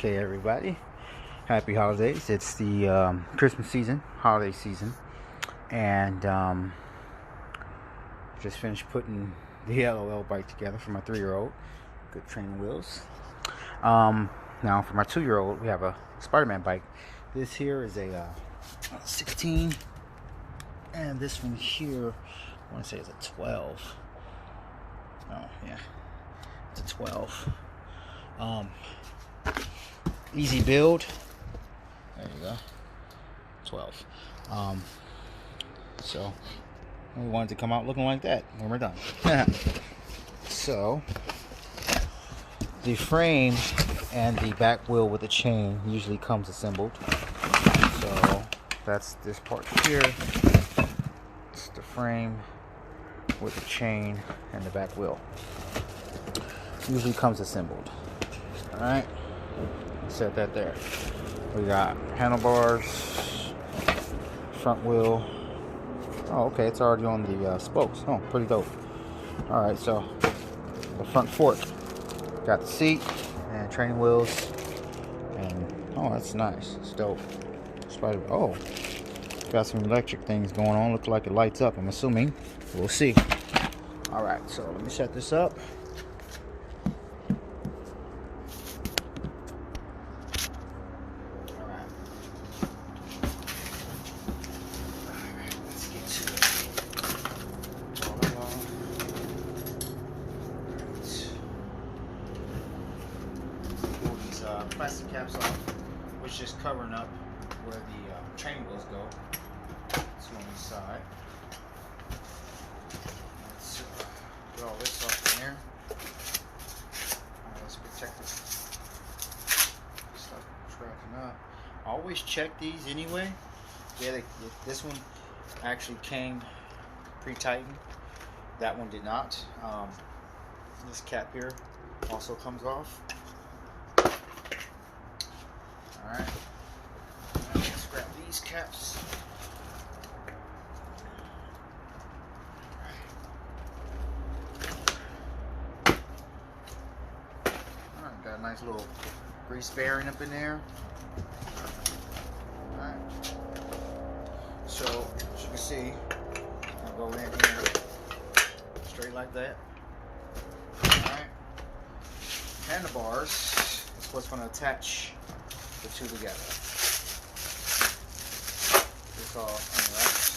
Okay, everybody. Happy holidays. It's the Christmas season, holiday season, and just finished putting the LOL bike together for my 3-year-old. Good training wheels. Now for my 2-year-old, we have a Spiderman bike. This here is a 16, and this one here, I want to say is a 12. Oh yeah, it's a 12. Easy build. There you go. 12. So we wanted to come out looking like that when we're done. So the frame and the back wheel with the chain usually comes assembled. So that's this part here. It's the frame with the chain and the back wheel. Usually comes assembled. Alright. Set that there. We got handlebars, front wheel. Oh, okay, it's already on the spokes. Oh, pretty dope. Alright, so the front fork. Got the seat and training wheels. And oh, that's nice. It's dope. Oh, got some electric things going on. Looks like it lights up, I'm assuming. We'll see. Alright, so let me set this up. Plastic caps off, which is covering up where the training wheels go. It's on the side. Let's get all this off in there. Let's protect it. Start tracking up. Always check these anyway. Yeah, this one actually came pre-tightened. That one did not. This cap here also comes off. Alright, let's grab these caps. Alright, got a nice little grease bearing up in there. Alright, so as you can see, I'll go in here straight like that. Alright, handlebars is what's going to attach the two together. This all unwraps.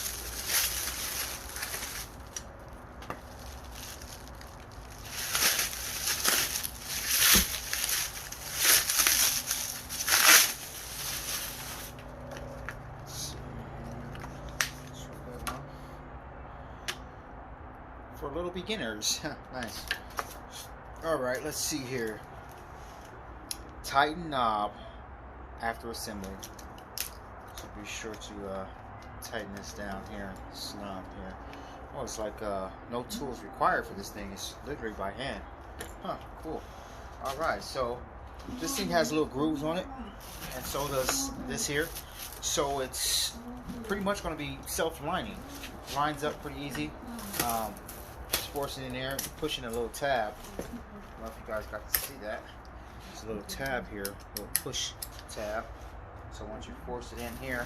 For little beginners. Nice. Alright, let's see here. Tighten knob after assembly. So be sure to tighten this down here, this knob here. Oh, it's like no tools required for this thing. It's literally by hand. Huh, cool. Alright, so this thing has little grooves on it, and so does this here. So it's pretty much going to be self-lining. Lines up pretty easy. Just force it in there, pushing a little tab. I don't know if you guys got to see that. There's a little tab here, a little push tab. So once you force it in here,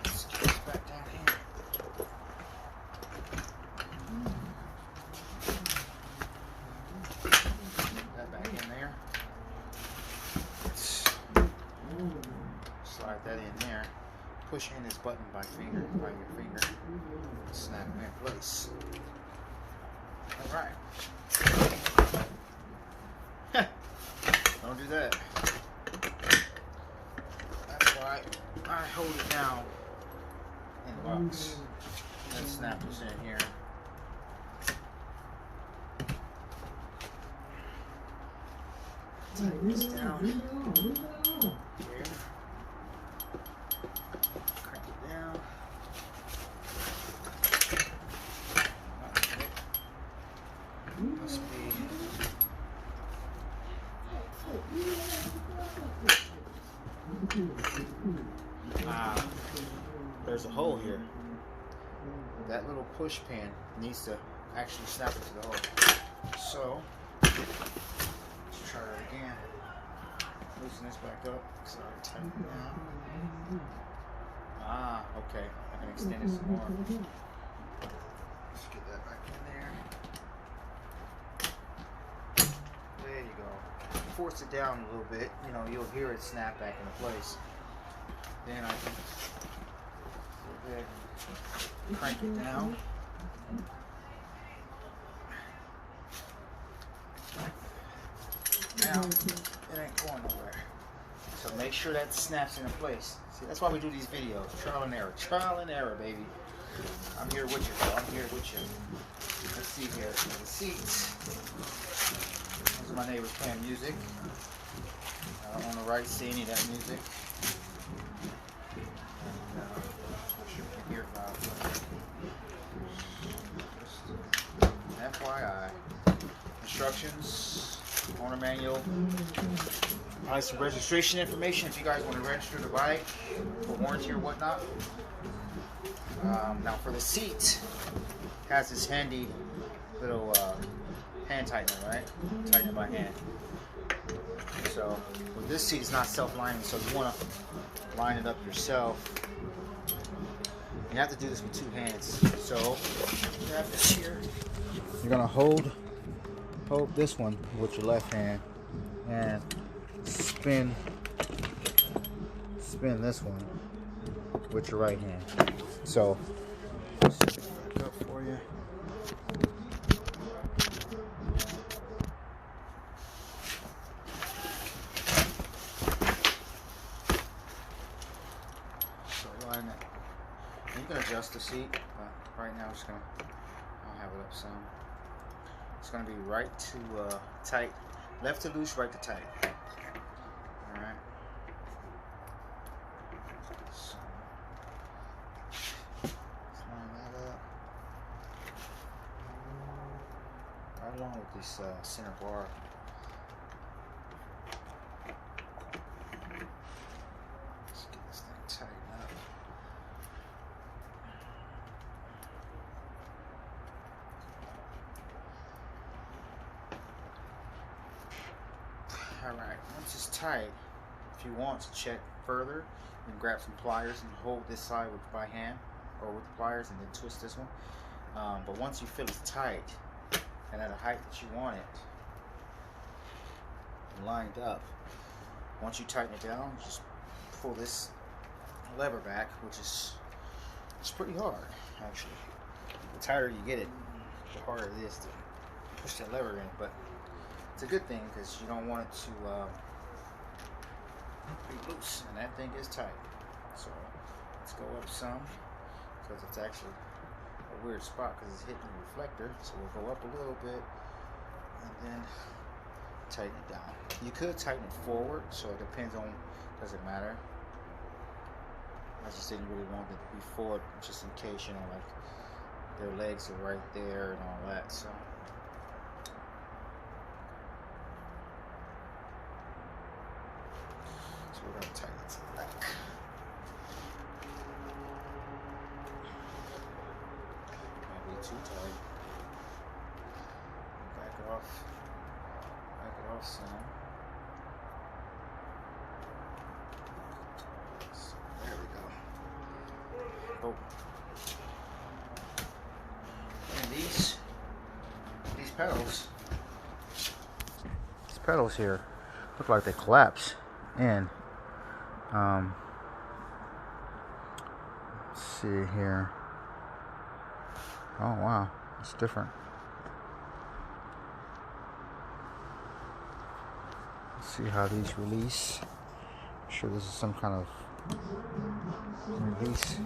let's get this back down here. Put that back in there. Let's slide that in there. Push in this button by your finger. Snap it in place. All right. Don't do that. That's why I hold it down in the box. And snap this in here. Tighten this down here. Crank it down. Must be. There's a hole here. That little push pin needs to actually snap into the hole. So, try that again. Loosen this back up. Sorry, tighten it down. Ah, okay. I can extend it some more. Let's get that back in there. There you go. Force it down a little bit. You know, you'll hear it snap back into place. Then I can go ahead and crank it down. Now, it ain't going nowhere. So make sure that snaps into place. See, that's why we do these videos. Trial and error. Trial and error, baby. I'm here with you, bro. I'm here with you. Let's see here. The seats. Those are my neighbors playing music. I don't want to right see any of that music. And, I'm sure you can hear it loud. Just FYI. Instructions. Owner manual. Probably some registration information if you guys want to register the bike for warranty or whatnot. Now for the seat, it has this handy little hand tightener, right? Tighten it by hand. So with this seat, it's not self-lining, so you want to line it up yourself. You have to do this with two hands. So grab this here. You're gonna hold this one with your left hand and spin this one with your right hand. So let's set it back up for you. So line it. And you can adjust the seat, but right now I'll have it up some. It's gonna be right to tight, left to loose, right to tight. All right. So let's line that up. Right along with this center bar. Let's get this thing tightened up. Alright, once it's tight, if you want to check further, you can grab some pliers and hold this side by hand or with the pliers and then twist this one. But once you feel it's tight and at a height that you want it lined up, once you tighten it down, just pull this lever back, which is pretty hard actually. The tighter you get it, the harder it is to push that lever in, but it's a good thing because you don't want it to be loose, and that thing is tight. So let's go up some because it's actually a weird spot because it's hitting the reflector. So we'll go up a little bit and then tighten it down. You could tighten it forward, so it depends on, doesn't matter. I just didn't really want it to be forward just in case, you know, like their legs are right there and all that. So we're going to tighten it to the back. Might be too tight. Back it off some. So there we go. Oh. And these pedals here look like they collapse in. Let's see here. Oh wow, it's different. Let's see how these release. I'm sure this is some kind of release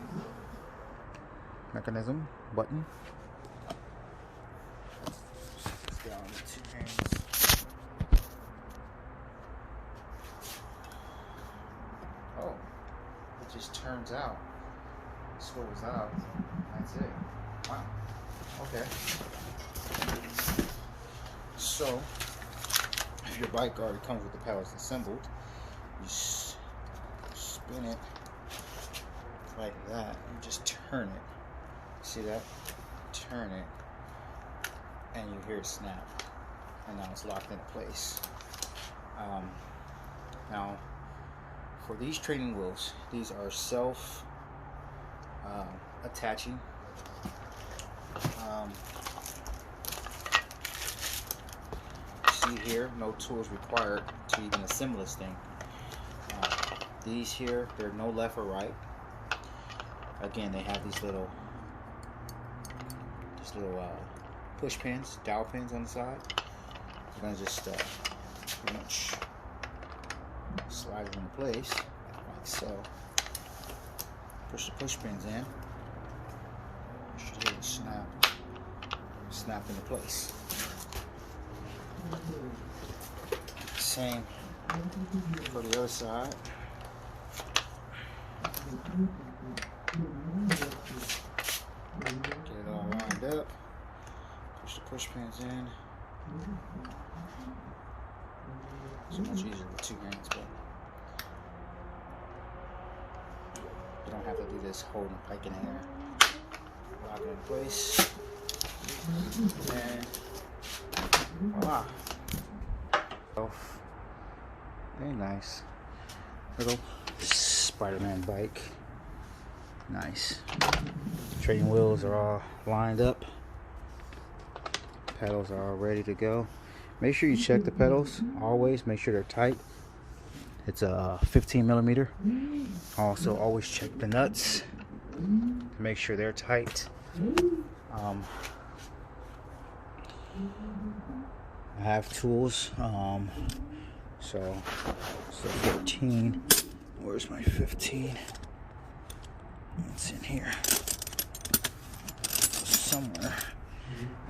mechanism button. Set this down with two hands. Just turns out, swivels out. That's it. Wow. Okay. So, if your bike already comes with the pedals assembled, you spin it like that. You just turn it. See that? Turn it, and you hear it snap, and now it's locked into place. Now, for these training wheels, these are self attaching. See here, no tools required to even assemble this thing. These here, they're no left or right. Again, they have these little push pins, dowel pins on the side. I'm gonna just pretty much slide it into place like so. Push the push pins in. Should hear it snap into place. Same for the other side. Get it all lined up. Push the push pins in. So much easier with two hands, but you don't have to do this holding pike in the air. Lock it in place. And voila. Very nice. Little Spider-Man bike. Nice. Training wheels are all lined up. Pedals are all ready to go. Make sure you check the pedals. Always make sure they're tight. It's a 15 millimeter. Also, always check the nuts to make sure they're tight. I have tools. So 14. Where's my 15? It's in here somewhere.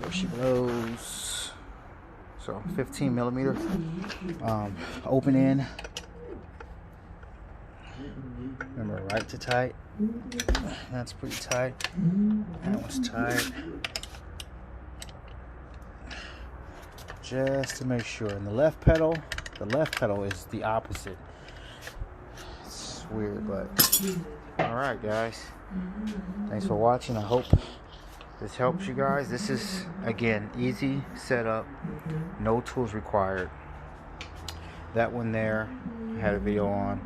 There she blows. So 15 millimeter. Open end. Remember, right to tight. That's pretty tight. That one's tight. Just to make sure. And the left pedal is the opposite. It's weird, but alright guys. Thanks for watching. I hope this helps you guys. This is, again, easy setup. No tools required. That one there, I had a video on.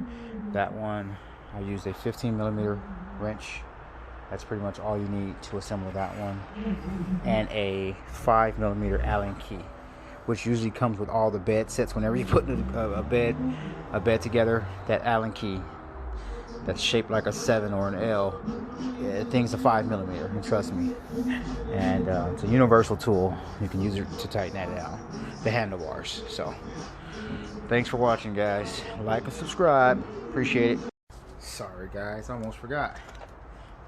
That one, I used a 15 millimeter wrench. That's pretty much all you need to assemble that one. And a 5 millimeter Allen key, which usually comes with all the bed sets. Whenever you put a bed together, that Allen key that's shaped like a 7 or an L, yeah, the thing's a 5 millimeter, and trust me. And it's a universal tool. You can use it to tighten that down, the handlebars. So thanks for watching, guys. Like and subscribe. Appreciate it. Sorry guys, I almost forgot.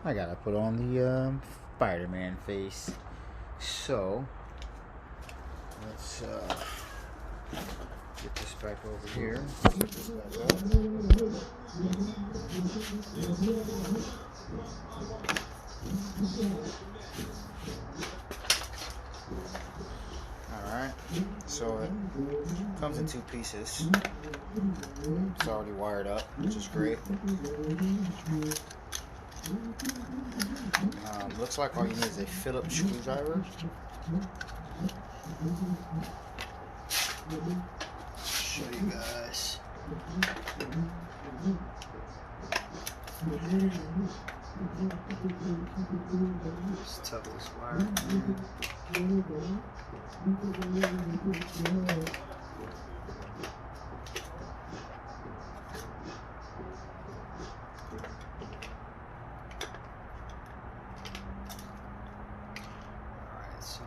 I gotta put on the Spider-Man face. So let's get this back over here. Set this back up. Alright, so it comes in 2 pieces. It's already wired up, which is great. Looks like all you need is a phillips screwdriver. Show you guys. It's tough this wire. Alright, so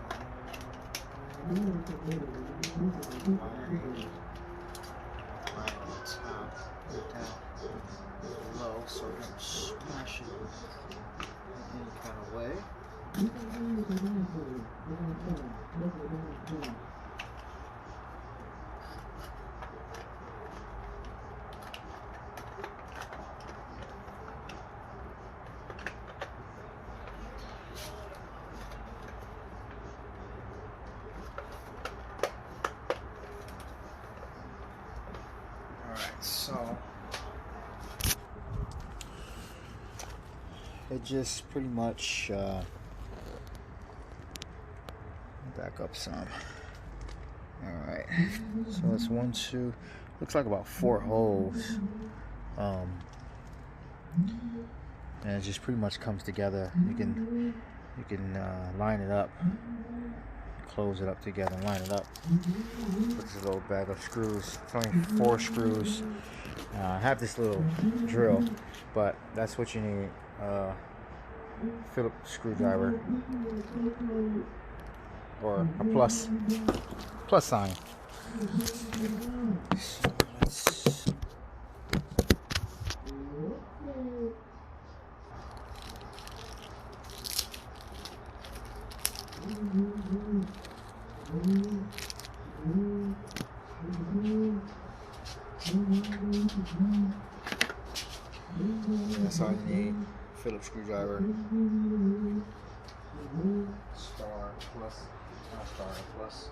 right on the top, down low, so don't smash it in any kind of way. So it just pretty much back up some. Alright, so it's 1, 2, looks like about 4 holes. And it just pretty much comes together. You can line it up, close it up together, and line it up. Put this little bag of screws. It's only 4 screws. I have this little drill, but that's what you need. Phillips screwdriver or a plus sign. So that's all you need. Phillips screwdriver. Star plus. Not star, plus.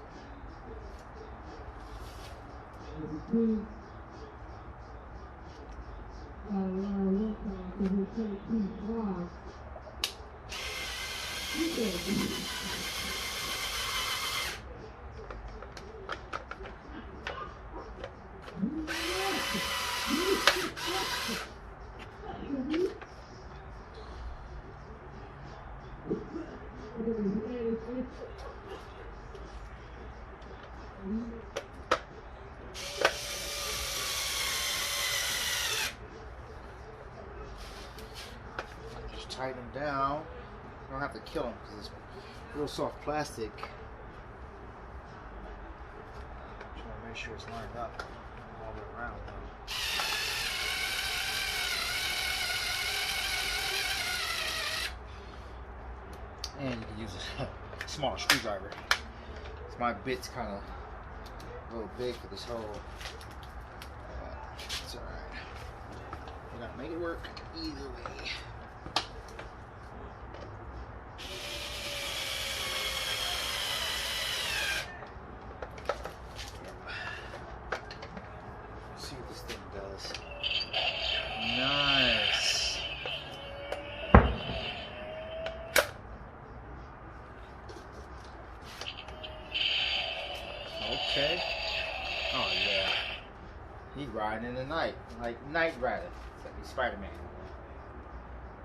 Just tighten them down. You don't have to kill them because it's real soft plastic. Trying to make sure it's lined up all the way around. And you can use a small screwdriver. So my bit's kind of a little big for this hole. It's alright. We gotta make it work either way. Let's see what this thing does. Nice. Okay. Oh yeah. He riding in the night. Like night rider. It's like he's Spiderman.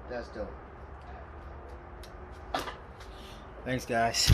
That's dope. Thanks guys.